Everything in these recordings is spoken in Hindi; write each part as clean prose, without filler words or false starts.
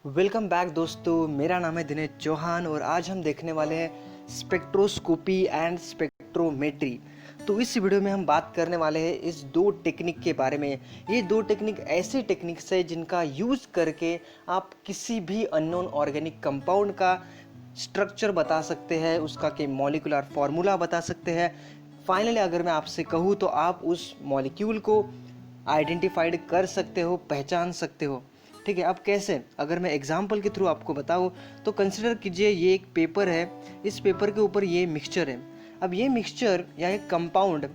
वेलकम बैक दोस्तों, मेरा नाम है दिनेश चौहान और आज हम देखने वाले हैं स्पेक्ट्रोस्कोपी एंड स्पेक्ट्रोमेट्री। तो इस वीडियो में हम बात करने वाले हैं इस दो टेक्निक के बारे में। ये दो टेक्निक ऐसे टेक्निक्स है जिनका यूज़ करके आप किसी भी अननोन ऑर्गेनिक कंपाउंड का स्ट्रक्चर बता सकते हैं, उसका के मॉलिक्यूलर फार्मूला बता सकते हैं। फाइनली अगर मैं आपसे कहूँ तो आप उस मॉलिक्यूल को आइडेंटिफाइड कर सकते हो, पहचान सकते हो। ठीक है, अब कैसे, अगर मैं एग्जाम्पल के थ्रू आपको बताऊँ तो कंसिडर कीजिए ये एक पेपर है, इस पेपर के ऊपर ये मिक्सचर है। अब ये मिक्सचर या एक कंपाउंड,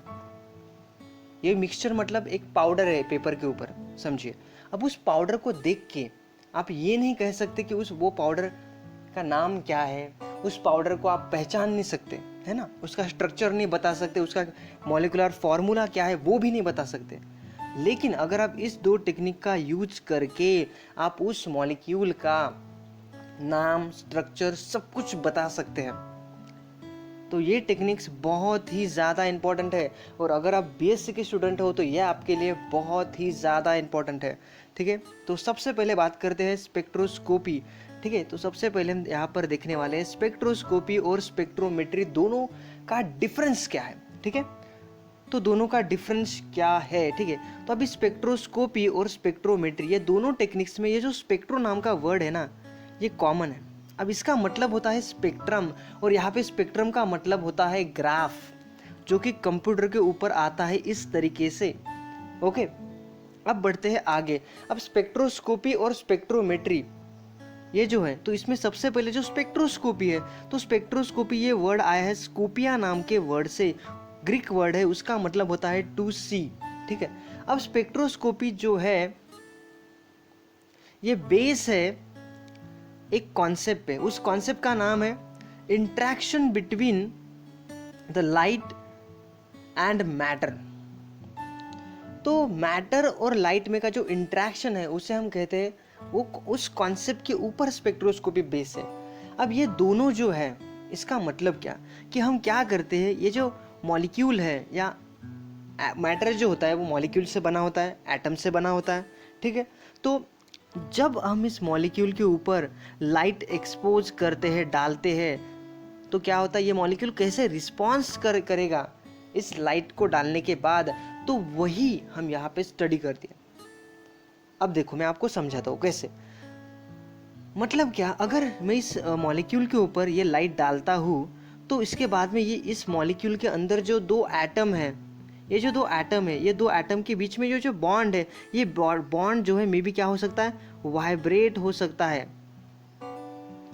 ये मिक्सचर मतलब एक पाउडर है पेपर के ऊपर, समझिए। अब उस पाउडर को देख के आप ये नहीं कह सकते कि वो पाउडर का नाम क्या है, उस पाउडर को आप पहचान नहीं सकते, है ना, उसका स्ट्रक्चर नहीं बता सकते, उसका मॉलिक्यूलर फॉर्मूला क्या है वो भी नहीं बता सकते। लेकिन अगर आप इस दो टेक्निक का यूज करके आप उस मॉलिक्यूल का नाम, स्ट्रक्चर सब कुछ बता सकते हैं, तो ये टेक्निक्स बहुत ही ज़्यादा इंपॉर्टेंट है। और अगर आप बीएससी के स्टूडेंट हो तो ये आपके लिए बहुत ही ज़्यादा इंपॉर्टेंट है। ठीक है, तो सबसे पहले बात करते हैं स्पेक्ट्रोस्कोपी। ठीक है, तो सबसे पहले हम यहाँ पर देखने वाले हैं स्पेक्ट्रोस्कोपी और स्पेक्ट्रोमेट्री दोनों का डिफरेंस क्या है। ठीक है, तो दोनों का डिफरेंस क्या है। ठीक है, तो अभी स्पेक्ट्रोस्कोपी और स्पेक्ट्रोमेट्री ये दोनों टेक्निक्स में ये जो स्पेक्ट्रो नाम का वर्ड है ना, ये कॉमन है। अब इसका मतलब होता है स्पेक्ट्रम, और यहाँ पे स्पेक्ट्रम का मतलब होता है ग्राफ, जो कि कंप्यूटर के ऊपर आता है इस तरीके से। ओके, अब बढ़ते हैं आगे। अब स्पेक्ट्रोस्कोपी और स्पेक्ट्रोमेट्री ये जो है, तो इसमें सबसे पहले जो स्पेक्ट्रोस्कोपी है, तो स्पेक्ट्रोस्कोपी ये वर्ड आया है स्कोपिया नाम के वर्ड से, ग्रीक वर्ड है, उसका मतलब होता है टू सी। ठीक है, अब स्पेक्ट्रोस्कोपी जो है ये बेस है एक कॉन्सेप्ट पे, उस कॉन्सेप्ट का नाम है interaction between the light and matter. तो मैटर और लाइट में का जो इंट्रैक्शन है उसे हम कहते हैं, वो उस कॉन्सेप्ट के ऊपर स्पेक्ट्रोस्कोपी बेस है। अब ये दोनों जो है, इसका मतलब क्या कि हम क्या करते हैं, ये जो मॉलिक्यूल है या मैटर जो होता है वो मॉलिक्यूल से बना होता है, एटम से बना होता है। ठीक है, तो जब हम इस मॉलिक्यूल के ऊपर लाइट एक्सपोज करते हैं, डालते हैं, तो क्या होता है, ये मॉलिक्यूल कैसे रिस्पॉन्स करेगा इस लाइट को डालने के बाद, तो वही हम यहाँ पे स्टडी करते हैं। अब देखो मैं आपको समझाता हूँ कैसे। मतलब क्या, अगर मैं इस मॉलिक्यूल के ऊपर ये लाइट डालता हूँ तो इसके बाद में ये इस मॉलिक्यूल के अंदर जो दो एटम है, ये जो दो एटम है, ये दो एटम के बीच में जो जो बॉन्ड है, ये बॉन्ड जो है मे बी क्या हो सकता है, वाइब्रेट हो सकता है।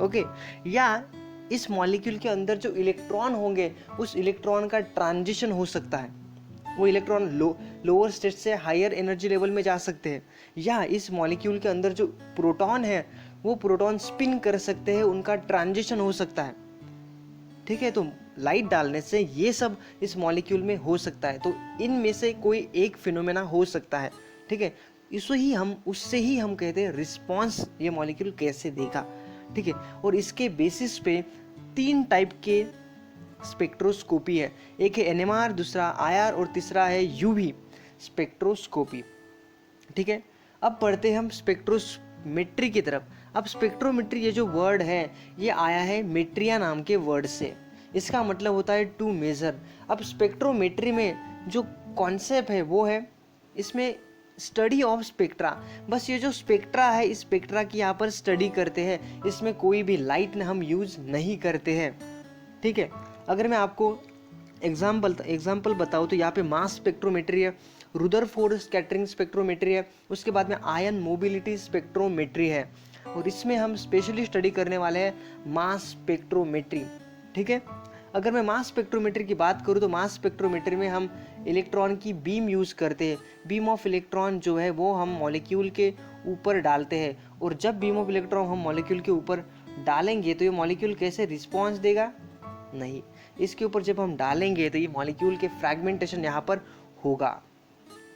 ओके, या इस मॉलिक्यूल के अंदर जो इलेक्ट्रॉन होंगे उस इलेक्ट्रॉन का ट्रांजिशन हो सकता है, वो इलेक्ट्रॉन लोअर स्टेट से हायर एनर्जी लेवल में जा सकते हैं, या इस मॉलिक्यूल के अंदर जो प्रोटॉन है वो प्रोटॉन स्पिन कर सकते हैं, उनका ट्रांजिशन हो सकता है। ठीक है, तो लाइट डालने से ये सब इस मॉलिक्यूल में हो सकता है, तो इनमें से कोई एक फिनोमेना हो सकता है। ठीक है, उससे ही हम कहते हैं रिस्पॉन्स ये मॉलिक्यूल कैसे देगा। ठीक है, और इसके बेसिस पे तीन टाइप के स्पेक्ट्रोस्कोपी है, एक है एनएमआर, दूसरा आईआर और तीसरा है यूवी स्पेक्ट्रोस्कोपी। ठीक है, अब पढ़ते हैं हम स्पेक्ट्रोमेट्री की तरफ। अब स्पेक्ट्रोमेट्री ये जो वर्ड है ये आया है मेट्रिया नाम के वर्ड से, इसका मतलब होता है टू मेजर। अब स्पेक्ट्रोमेट्री में जो कॉन्सेप्ट है वो है इसमें स्टडी ऑफ स्पेक्ट्रा, बस ये जो स्पेक्ट्रा है इस स्पेक्ट्रा की यहाँ पर स्टडी करते हैं, इसमें कोई भी लाइट हम यूज नहीं करते हैं। ठीक है, अगर मैं आपको एग्जाम्पल बताऊँ तो यहाँ पे मास स्पेक्ट्रोमेट्री है, रुदरफोर्ड स्कैटरिंग स्पेक्ट्रोमेट्री है, उसके बाद में आयन मोबिलिटी स्पेक्ट्रोमेट्री है, और इसमें हम स्पेशली स्टडी करने वाले हैं मास स्पेक्ट्रोमेट्री। ठीक है, अगर मैं मास स्पेक्ट्रोमेट्री की बात करूँ तो मास स्पेक्ट्रोमेट्री में हम इलेक्ट्रॉन की बीम यूज़ करते हैं। बीम ऑफ इलेक्ट्रॉन जो है वो हम मॉलिक्यूल के ऊपर डालते हैं, और जब बीम ऑफ इलेक्ट्रॉन हम मॉलिक्यूल के ऊपर डालेंगे तो ये मॉलिक्यूल कैसे रिस्पॉन्स देगा, नहीं, इसके ऊपर जब हम डालेंगे तो ये मॉलिक्यूल के फ्रैगमेंटेशन यहाँ पर होगा।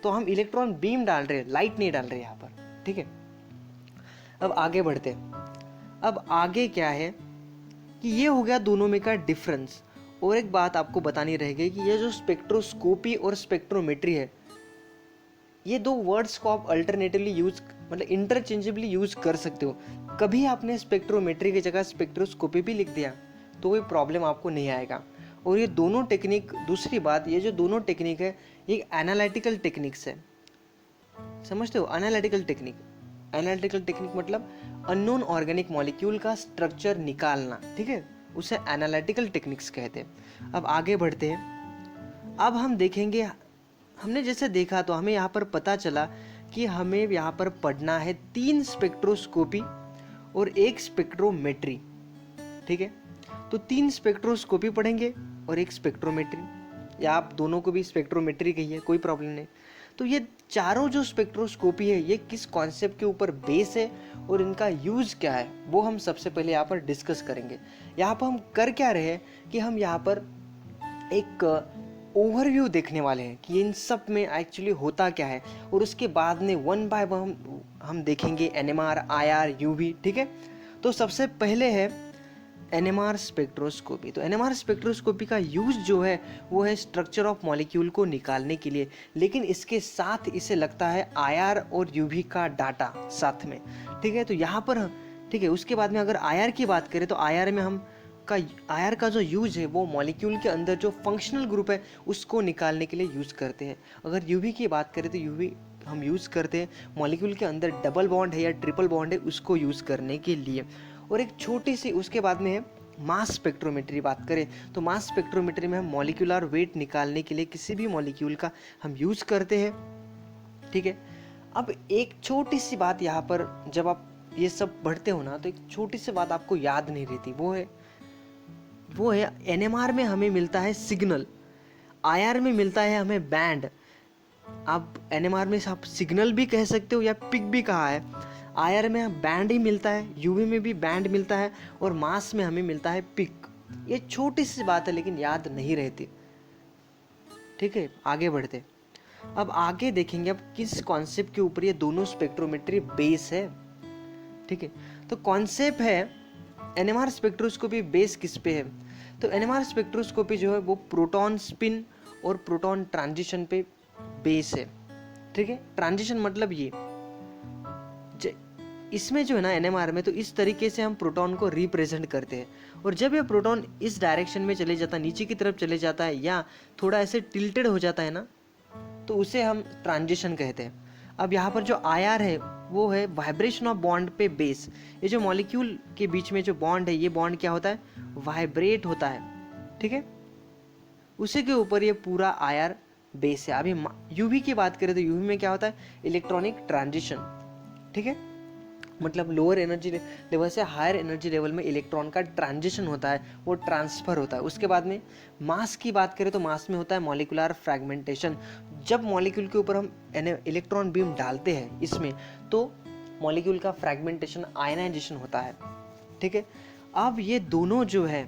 तो हम इलेक्ट्रॉन बीम डाल रहे हैं, लाइट नहीं डाल रहे यहाँ पर। ठीक है, अब आगे बढ़ते हैं। अब आगे क्या है कि ये हो गया दोनों में का डिफरेंस। और एक बात आपको बतानी रह गई कि ये जो स्पेक्ट्रोस्कोपी और स्पेक्ट्रोमेट्री है ये दो वर्ड्स को आप अल्टरनेटिवली यूज मतलब इंटरचेंजेबली यूज कर सकते हो। कभी आपने स्पेक्ट्रोमेट्री की जगह स्पेक्ट्रोस्कोपी भी लिख दिया तो कोई प्रॉब्लम आपको नहीं आएगा। और ये दोनों टेक्निक, दूसरी बात, ये जो दोनों टेक्निक है ये एनालिटिकल टेक्निक्स है, समझते हो? एनालिटिकल टेक्निक, एनालिटिकल टेक्निक मतलब अननोन ऑर्गेनिक मॉलिक्यूल का स्ट्रक्चर निकालना, ठीक है, उसे एनालिटिकल टेक्निक्स कहते हैं। अब आगे बढ़ते हैं। अब हम देखेंगे, हमने जैसे देखा तो हमें यहाँ पर पता चला कि हमें यहाँ पर पढ़ना है 3 स्पेक्ट्रोस्कोपी और 1 स्पेक्ट्रोमेट्री, ठीक है। तो 3 स्पेक्ट्रोस्कोपी पढ़ेंगे और 1 स्पेक्ट्रोमेट्री, या आप दोनों को भी स्पेक्ट्रोमेट्री कहिए, कोई प्रॉब्लम नहीं। तो ये चारों जो स्पेक्ट्रोस्कोपी है ये किस कॉन्सेप्ट के ऊपर बेस है और इनका यूज क्या है वो हम सबसे पहले यहाँ पर डिस्कस करेंगे। यहाँ पर हम कर क्या रहे हैं कि हम यहाँ पर एक ओवरव्यू देखने वाले हैं कि इन सब में एक्चुअली होता क्या है, और उसके बाद में वन बाय वन हम देखेंगे NMR, IR, UV, ठीक है। तो सबसे पहले है NMR स्पेक्ट्रोस्कोपी। तो NMR स्पेक्ट्रोस्कोपी का यूज जो है वो है स्ट्रक्चर ऑफ मॉलिक्यूल को निकालने के लिए, लेकिन इसके साथ इसे लगता है IR और UV का डाटा साथ में, ठीक है। तो यहाँ पर, ठीक है, उसके बाद में अगर IR की बात करें तो IR का जो यूज है वो मॉलिक्यूल के अंदर जो फंक्शनल ग्रुप है उसको निकालने के लिए यूज करते हैं। अगर UV की बात करें तो UV हम यूज करते हैं मॉलिक्यूल के अंदर डबल बॉन्ड है या ट्रिपल बॉन्ड है उसको यूज करने के लिए। और एक छोटी सी उसके बाद में है मास स्पेक्ट्रोमेट्री। बात करें तो मास स्पेक्ट्रोमेट्री में हम मॉलिक्यूलर वेट निकालने के लिए किसी भी मॉलिक्यूल का हम यूज करते हैं, ठीक है। अब एक छोटी सी बात यहाँ पर, जब आप ये सब पढ़ते हो ना तो एक छोटी सी बात आपको याद नहीं रहती, वो है NMR में हमें मिलता है सिग्नल, IR में मिलता है हमें बैंड। आप NMR में आप सिग्नल भी कह सकते हो या पिक भी कहा है, IR में बैंड ही मिलता है, UV में भी बैंड मिलता है, और मास में हमें मिलता है पिक। ये छोटी सी बात है लेकिन याद नहीं रहती, ठीक है। आगे बढ़ते, अब आगे देखेंगे अब किस कॉन्सेप्ट के ऊपर ये दोनों स्पेक्ट्रोमेट्री बेस है, ठीक है। तो कॉन्सेप्ट है NMR स्पेक्ट्रोस्कोपी बेस किस पे है? तो NMR स्पेक्ट्रोस्कोपी जो है वो प्रोटॉन स्पिन और प्रोटॉन ट्रांजिशन पे बेस है, ठीक है। ट्रांजिशन मतलब ये इसमें जो है ना NMR में, तो इस तरीके से हम प्रोटॉन को रिप्रेजेंट करते हैं, और जब ये प्रोटॉन इस डायरेक्शन में चले जाता है, नीचे की तरफ चले जाता है या थोड़ा ऐसे टिल्टेड हो जाता है ना, तो उसे हम ट्रांजिशन कहते हैं। अब यहाँ पर जो IR है वो है वाइब्रेशन ऑफ बॉन्ड पे बेस। ये जो मॉलिक्यूल के बीच में जो बॉन्ड है, ये बॉन्ड क्या होता है, वाइब्रेट होता है, ठीक है, उसी के ऊपर ये पूरा IR बेस है। अभी UV की बात करें तो UV में क्या होता है, इलेक्ट्रॉनिक ट्रांजिशन, ठीक है, मतलब लोअर एनर्जी लेवल से हायर एनर्जी लेवल में इलेक्ट्रॉन का ट्रांजिशन होता है, वो ट्रांसफर होता है। उसके बाद में मास की बात करें तो मास में होता है मॉलिक्यूलर फ्रैगमेंटेशन। जब मॉलिक्यूल के ऊपर हम इलेक्ट्रॉन बीम डालते हैं इसमें, तो मॉलिक्यूल का फ्रैगमेंटेशन, आयनाइजेशन होता है, ठीक है। अब ये दोनों जो है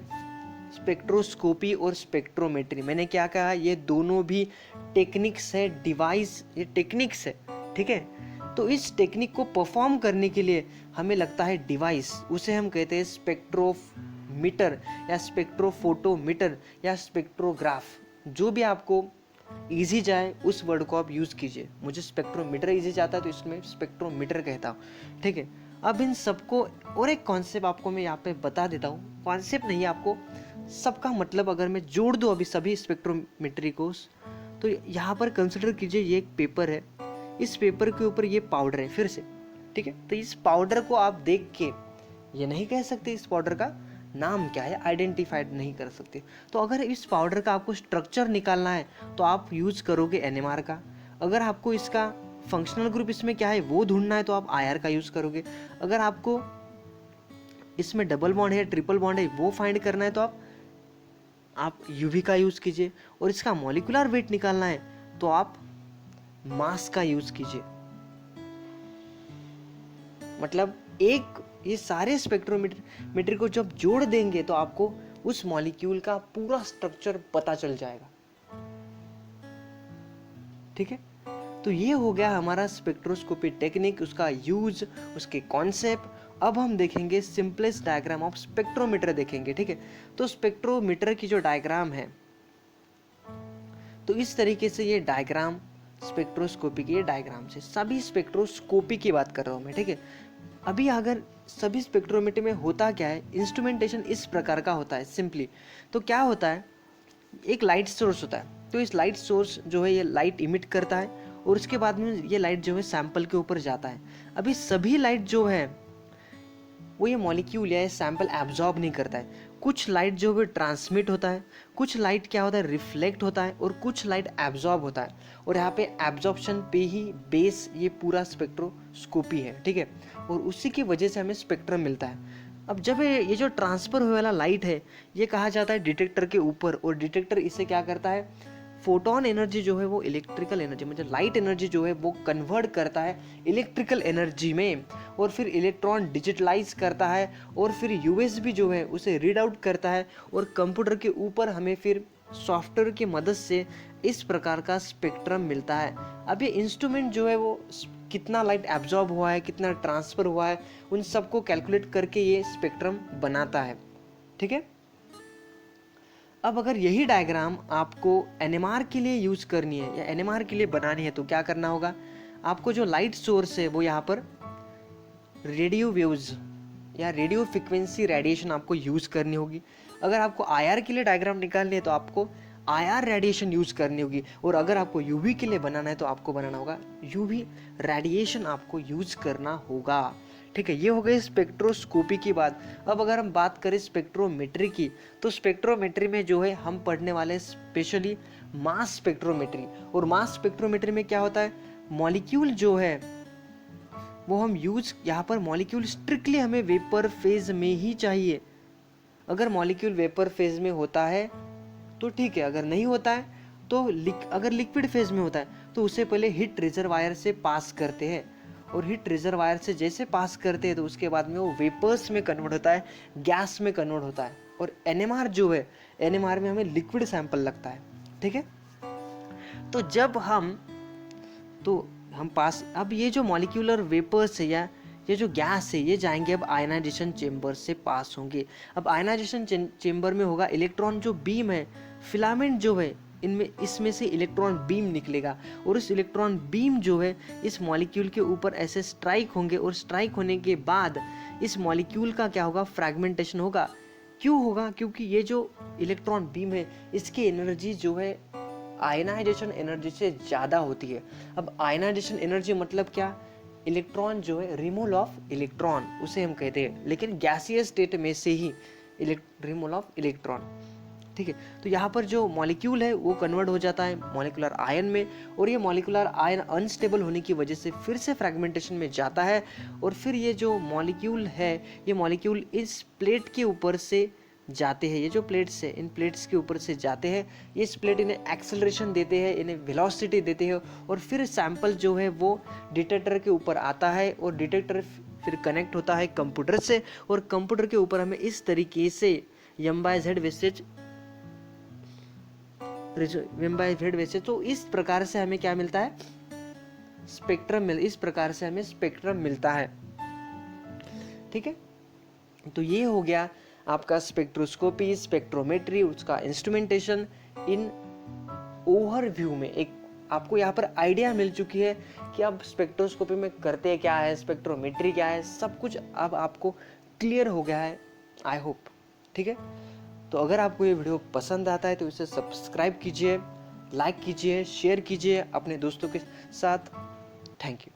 स्पेक्ट्रोस्कोपी और स्पेक्ट्रोमेट्री, मैंने क्या कहा, ये दोनों भी टेक्निक्स है, डिवाइस, ये टेक्निक्स है, ठीक है। तो इस टेक्निक को परफॉर्म करने के लिए हमें लगता है डिवाइस, उसे हम कहते हैं स्पेक्ट्रोमीटर या स्पेक्ट्रोफोटोमीटर या स्पेक्ट्रोग्राफ। जो भी आपको इजी जाए उस वर्ड को आप यूज़ कीजिए। मुझे स्पेक्ट्रोमीटर इजी जाता है तो इसमें स्पेक्ट्रोमीटर कहता हूँ, ठीक है। अब इन सबको, और एक कॉन्सेप्ट आपको मैं यहाँ पे बता देता हूँ, कॉन्सेप्ट नहीं, आपको सबका मतलब अगर मैं जोड़ दूँ अभी सभी स्पेक्ट्रोमेट्री को, तो यहाँ पर कंसिडर कीजिए ये एक पेपर है, इस पेपर के ऊपर ये पाउडर है, फिर से, ठीक है। तो इस पाउडर को आप देख के ये नहीं कह सकते इस पाउडर का नाम क्या है, आइडेंटिफाइड नहीं कर सकते। तो अगर इस पाउडर का आपको स्ट्रक्चर निकालना है तो आप यूज करोगे NMR का। अगर आपको इसका फंक्शनल ग्रुप इसमें क्या है वो ढूंढना है तो आप IR का यूज करोगे। अगर आपको इसमें डबल बॉन्ड है, ट्रिपल बॉन्ड है, वो फाइंड करना है तो आप UV का यूज कीजिए। और इसका मॉलिक्यूलर वेट निकालना है तो आप मास का यूज कीजिए। मतलब ये सारे स्पेक्ट्रोमेट्री को जब जोड़ देंगे तो आपको उस मॉलिक्यूल का पूरा स्ट्रक्चर पता चल जाएगा, ठीक है। तो ये हो गया हमारा स्पेक्ट्रोस्कोपी टेक्निक, उसका यूज, उसके कॉन्सेप्ट। अब हम देखेंगे सिंपलेस्ट डायग्राम ऑफ स्पेक्ट्रोमीटर देखेंगे, ठीक है। तो स्पेक्ट्रोमीटर की जो डायग्राम है, तो इस तरीके से ये डायग्राम स्पेक्ट्रोस्कोपी के डायग्राम से। सभी स्पेक्ट्रोस्कोपी की बात कर रहा हूँ मैं, ठीक है। अभी अगर सभी स्पेक्ट्रोमीटर में होता क्या है, इंस्ट्रूमेंटेशन इस प्रकार का होता है सिंपली। तो क्या होता है, एक लाइट सोर्स होता है, तो इस लाइट सोर्स जो है ये लाइट इमिट करता है और उसके बाद में ये लाइट जो है सैंपल के ऊपर जाता है। अभी सभी लाइट जो है वो ये मॉलिक्यूल या सैंपल एब्जॉर्ब नहीं करता है। कुछ लाइट जो है ट्रांसमिट होता है, कुछ लाइट क्या होता है रिफ्लेक्ट होता है, और कुछ लाइट एब्जॉर्ब होता है। और यहाँ पे एब्जॉर्प्शन पे ही बेस ये पूरा स्पेक्ट्रोस्कोपी है, ठीक है। और उसी की वजह से हमें स्पेक्ट्रम मिलता है। अब जब ये जो ट्रांसफर हुए वाला लाइट है ये कहा जाता है डिटेक्टर के ऊपर, और डिटेक्टर इसे क्या करता है, फोटोन एनर्जी जो है वो इलेक्ट्रिकल एनर्जी, मतलब लाइट एनर्जी जो है वो कन्वर्ट करता है इलेक्ट्रिकल एनर्जी में, और फिर इलेक्ट्रॉन डिजिटलाइज करता है, और फिर यूएसबी जो है उसे रीड आउट करता है, और कंप्यूटर के ऊपर हमें फिर सॉफ्टवेयर की मदद से इस प्रकार का स्पेक्ट्रम मिलता है। अब ये इंस्ट्रूमेंट जो है वो कितना लाइट एब्जॉर्ब हुआ है, कितना ट्रांसफर हुआ है, उन सबको कैलकुलेट करके ये स्पेक्ट्रम बनाता है, ठीक है। अब अगर यही डायग्राम आपको एनएमआर के लिए यूज करनी है या एनएमआर के लिए बनानी है तो क्या करना होगा, आपको जो लाइट सोर्स है वो यहाँ पर रेडियो वेव्स या रेडियो फ्रिक्वेंसी रेडिएशन आपको यूज करनी होगी। अगर आपको आईआर के लिए डायग्राम निकालनी है तो आपको आईआर रेडिएशन यूज करनी होगी, और अगर आपको यूवी के लिए बनाना है तो आपको बनाना होगा यूवी रेडिएशन आपको यूज करना होगा, ठीक है। ये हो गई स्पेक्ट्रोस्कोपी की बात। अब अगर हम बात करें स्पेक्ट्रोमेट्री की, तो स्पेक्ट्रोमेट्री में जो है हम पढ़ने वाले स्पेशली मास स्पेक्ट्रोमेट्री। और मास स्पेक्ट्रोमेट्री में क्या होता है, मॉलिक्यूल जो है वो हम यूज, यहाँ पर मॉलिक्यूल स्ट्रिक्टली हमें वेपर फेज में ही चाहिए। अगर मॉलिक्यूल वेपर फेज में होता है तो ठीक है, अगर नहीं होता है तो अगर लिक्विड फेज में होता है तो उसे पहले हीट रिजर्वायर से पास करते हैं, और हीट रिजर्वायर से जैसे पास करते हैं तो उसके बाद में वो वेपर्स में कन्वर्ट होता है, गैस में कन्वर्ट होता है। और एनएमआर जो है, एनएमआर में हमें लिक्विड सैंपल लगता है, ठीक है। तो जब हम पास, अब ये जो मॉलिक्यूलर वेपर्स है या ये जो गैस है ये जाएंगे अब आयनाइजेशन चेंबर से पास होंगे। अब आयनाइजेशन चेंबर में होगा इलेक्ट्रॉन जो बीम है, फिलामेंट जो है इनमें, इसमें से इलेक्ट्रॉन बीम निकलेगा, और उस इलेक्ट्रॉन बीम जो है इस मॉलिक्यूल के ऊपर ऐसे स्ट्राइक होंगे, और स्ट्राइक होने के बाद इस मॉलिक्यूल का क्या होगा, फ्रैगमेंटेशन होगा। क्यों होगा, क्योंकि ये जो इलेक्ट्रॉन बीम है इसकी एनर्जी जो है आयनाइजेशन एनर्जी से ज़्यादा होती है। अब आयनाइजेशन एनर्जी मतलब क्या, इलेक्ट्रॉन जो है रिमूवल ऑफ इलेक्ट्रॉन उसे हम कहते हैं, लेकिन गैसियस स्टेट में से ही रिमूवल ऑफ इलेक्ट्रॉन, ठीक है। तो यहाँ पर जो मॉलिक्यूल है वो कन्वर्ट हो जाता है मॉलिक्यूलर आयन में, और ये मॉलिक्यूलर आयन अनस्टेबल होने की वजह से फिर से फ्रैगमेंटेशन में जाता है, और फिर ये जो मॉलिक्यूल है ये मॉलिक्यूल इस प्लेट के ऊपर से जाते हैं, ये जो प्लेट्स है इन प्लेट्स के ऊपर से जाते हैं, ये इस प्लेट इन्हें एक्सेलरेशन देते हैं, इन्हें वेलोसिटी देते हैं, और फिर सैंपल जो है वो डिटेक्टर के ऊपर आता है, और डिटेक्टर फिर कनेक्ट होता है कंप्यूटर से, और कंप्यूटर के ऊपर हमें इस तरीके से m/z वेसेज, तो इस प्रकार से हमें क्या मिलता है, स्पेक्ट्रम इस प्रकार से हमें स्पेक्ट्रम मिलता है, ठीक है। तो ये हो गया आपका स्पेक्ट्रोस्कोपी, स्पेक्ट्रोमेट्री, उसका इंस्ट्रूमेंटेशन इन ओवरव्यू में। एक आपको यहाँ पर आइडिया मिल चुकी है कि अब स्पेक्ट्रोस्कोपी में करते क्या है, स्पेक्ट्रोमेट्री क्या है, सब कुछ अब आपको क्लियर हो गया है, आई होप, ठीक है। तो अगर आपको ये वीडियो पसंद आता है तो इसे सब्सक्राइब कीजिए, लाइक कीजिए, शेयर कीजिए अपने दोस्तों के साथ। Thank you.